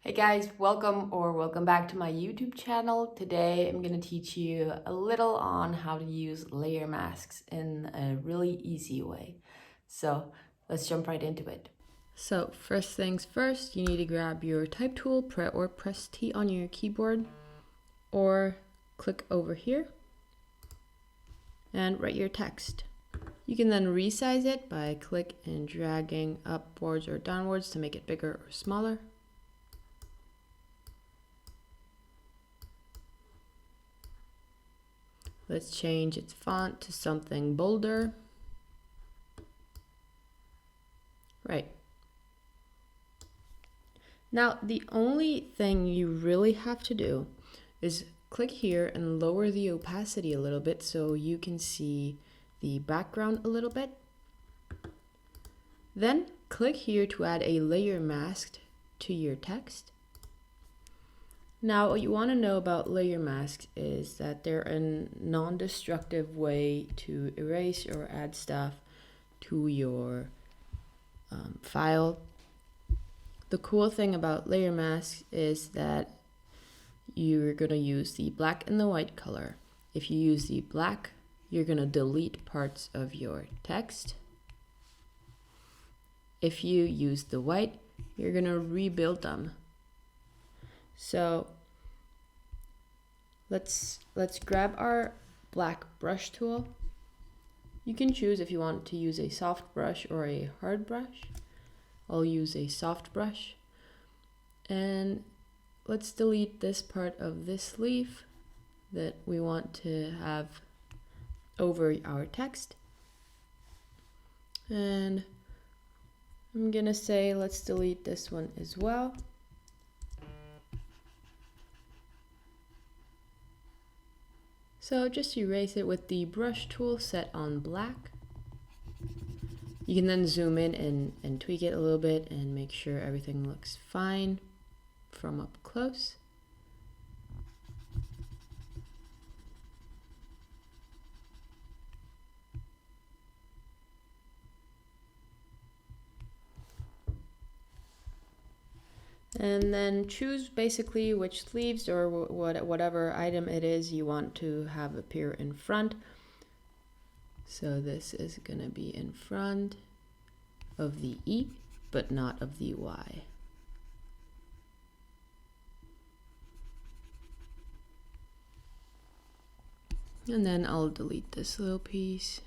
Hey guys, welcome back to my YouTube channel. Today I'm going to teach you a little on how to use layer masks in a really easy way. So let's jump right into it. So first things first, you need to grab your type tool or press T on your keyboard or click over here and write your text. You can then resize it by click and dragging upwards or downwards to make it bigger or smaller. Let's change its font to something bolder. Right. Now, the only thing you really have to do is click here and lower the opacity a little bit so you can see the background a little bit. Then click here to add a layer mask to your text. Now, what you want to know about layer masks is that they're a non-destructive way to erase or add stuff to your file. The cool thing about layer masks is that you're going to use the black and the white color. If you use the black, you're going to delete parts of your text. If you use the white, you're going to rebuild them. So let's grab our black brush tool. You can choose if you want to use a soft brush or a hard brush. I'll use a soft brush. And let's delete this part of this leaf that we want to have over our text. And I'm gonna say let's delete this one as well. So just erase it with the brush tool set on black. You can then zoom in and tweak it a little bit and make sure everything looks fine from up close. And then choose basically which leaves or whatever item it is you want to have appear in front. So this is going to be in front of the E, but not of the Y. And then I'll delete this little piece.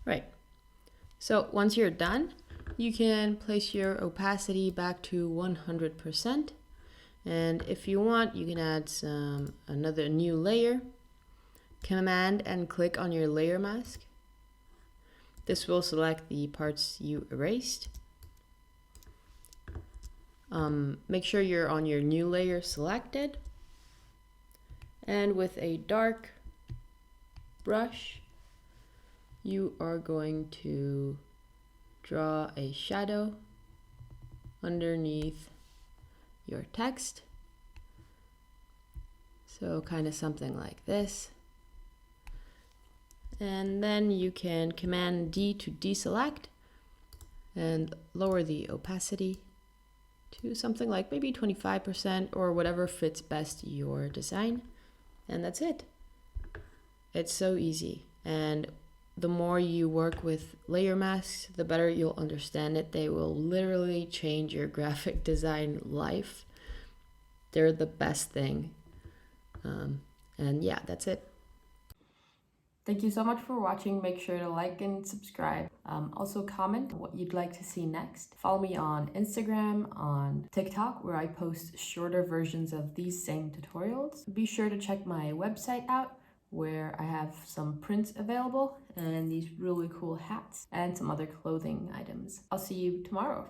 Right. So once you're done, you can place your opacity back to 100%. And if you want, you can add another new layer. Command and click on your layer mask. This will select the parts you erased. Make sure you're on your new layer selected. And with a dark brush, you are going to draw a shadow underneath your text. So kind of something like this. And then you can Command D to deselect and lower the opacity to something like maybe 25% or whatever fits best your design. And that's it. It's so easy. And the more you work with layer masks, the better you'll understand it. They will literally change your graphic design life. They're the best thing. And yeah, that's it. Thank you so much for watching. Make sure to like and subscribe. Also comment what you'd like to see next. Follow me on Instagram, on TikTok, where I post shorter versions of these same tutorials. Be sure to check my website out, where I have some prints available and these really cool hats and some other clothing items. I'll see you tomorrow.